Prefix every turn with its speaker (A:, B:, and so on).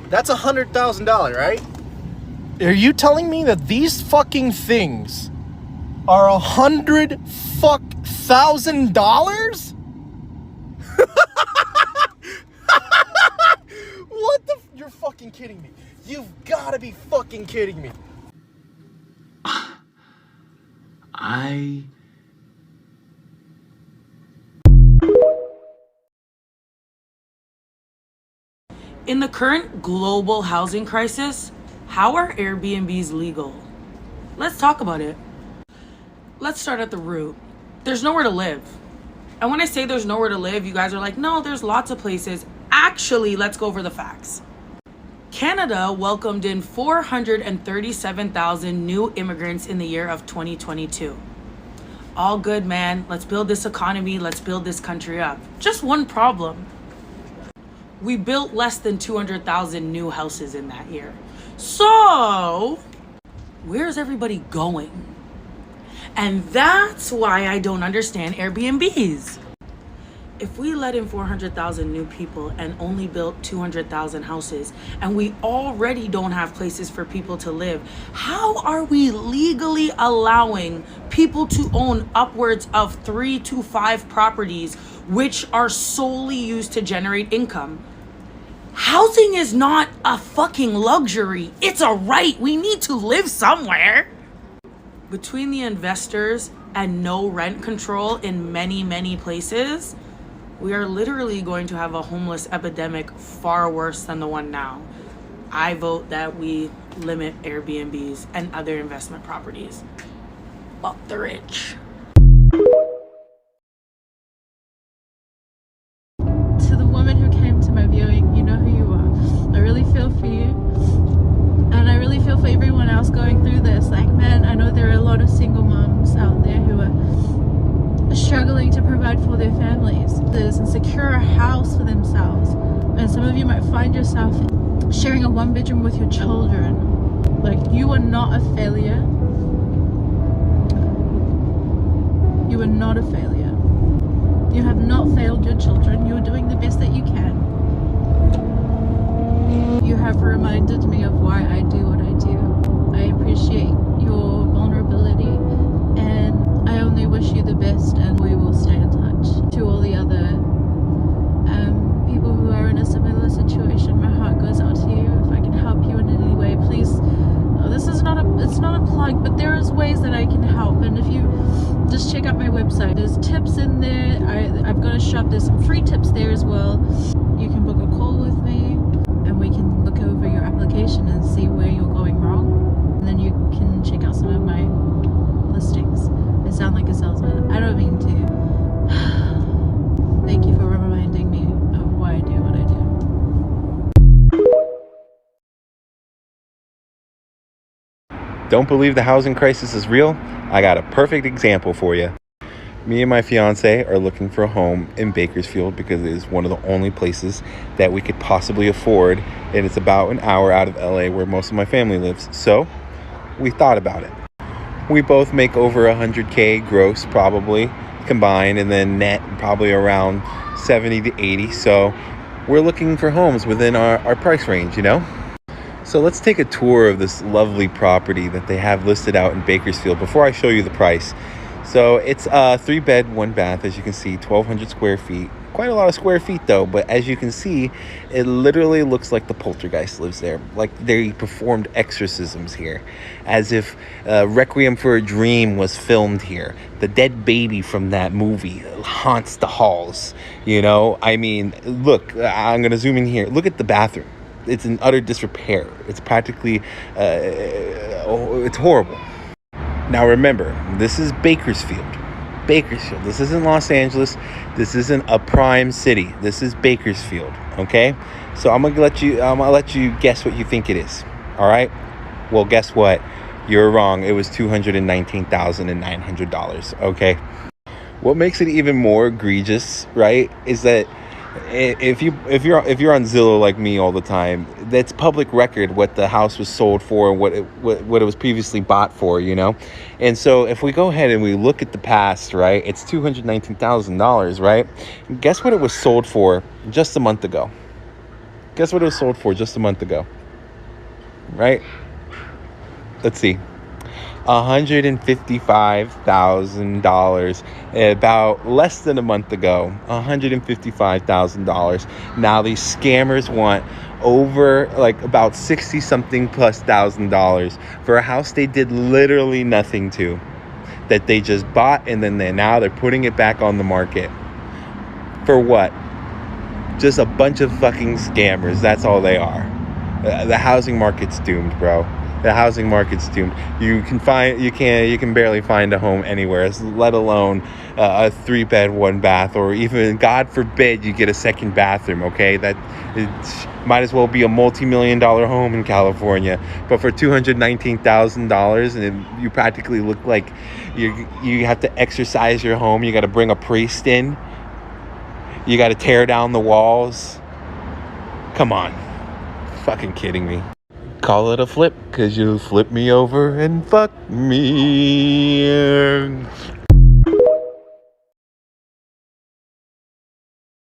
A: That's $100,000, right? Are you telling me that these fucking things are $100,000? What the? You're fucking kidding me. You've got to be fucking kidding me.
B: In the current global housing crisis, how are Airbnbs legal? Let's talk about it. Let's start at the root. There's nowhere to live. And when I say there's nowhere to live, you guys are like, no, there's lots of places. Actually, let's go over the facts. Canada welcomed in 437,000 new immigrants in the year of 2022. All good, man. Let's build this economy. Let's build this country up. Just one problem. We built less than 200,000 new houses in that year. So, where's everybody going? And that's why I don't understand Airbnbs. If we let in 400,000 new people and only built 200,000 houses, and we already don't have places for people to live, how are we legally allowing people to own upwards of 3 to 5 properties which are solely used to generate income? Housing is not a fucking luxury. It's a right. We need to live somewhere. Between the investors and no rent control in many, many places, we are literally going to have a homeless epidemic far worse than the one now. I vote that we limit Airbnbs and other investment properties. Fuck the rich.
C: To the woman who came to my viewing, you know who you are. I really feel for you. And I really feel for everyone else going through this. Like, man, I know there are a lot of single moms out there who are struggling to provide for their families and secure a house for themselves. And some of you might find yourself sharing a 1-bedroom with your children. Like, you are not a failure. You are not a failure. You have not failed your children. You are doing the best that you can. You have reminded me of why I do what I do. I appreciate your vulnerability, and I only wish you the best, and we will stay in touch. To all the other people who are in a similar situation, my heart goes out to you. If I can help you in any way, please. This is it's not a plug, but there is ways that I can help. And if you just check out my website, there's tips in there. I've got a shop. There's some free tips there as well. You can book a call with me, and we can look over your application and see where you're going wrong. And then you can check out some of my listings. I sound like a salesman. I don't mean to. Thank you for reminding me of why I do what I do.
D: Don't believe the housing crisis is real? I got a perfect example for you. Me and my fiance are looking for a home in Bakersfield because it is one of the only places that we could possibly afford, and it's about an hour out of LA where most of my family lives. So we thought about it. We both make over 100K gross probably combined, and then net probably around 70 to 80. So we're looking for homes within our price range, you know? So let's take a tour of this lovely property that they have listed out in Bakersfield before I show you the price. So it's a 3-bed, 1-bath, as you can see, 1,200 square feet. Quite a lot of square feet though, but as you can see, it literally looks like the poltergeist lives there. Like they performed exorcisms here, as if Requiem for a Dream was filmed here. The dead baby from that movie haunts the halls, you know? I mean, look, I'm gonna zoom in here. Look at the bathroom. It's in utter disrepair. It's practically, it's horrible. Now remember, this is Bakersfield. Bakersfield. This isn't Los Angeles. This isn't a prime city. This is Bakersfield. Okay? So I'm gonna let you guess what you think it is. All right? Well, guess what? You're wrong. It was $219,900. Okay? What makes it even more egregious, right, is that if you're on Zillow like me all the time, that's public record what the house was sold for and what it was previously bought for, you know. And so if we go ahead and we look at the past, right, it's $219,000, right? And guess what it was sold for just a month ago? Guess what it was sold for just a month ago? Right? Let's see. $155,000 about less than a month ago. $155,000. Now these scammers want over like about 60 something plus $1,000 for a house they did literally nothing to, that they just bought, and then they're putting it back on the market. For what? Just a bunch of fucking scammers. That's all they are. The housing market's doomed, bro. The housing market's doomed. You can barely find a home anywhere, let alone a 3-bed, 1-bath, or even, God forbid, you get a second bathroom. Okay, that it might as well be a multi-million-dollar home in California. But for $219,000, and you practically look like you have to exercise your home. You got to bring a priest in. You got to tear down the walls. Come on, fucking kidding me. Call it a flip, 'cause you flip me over and fuck me.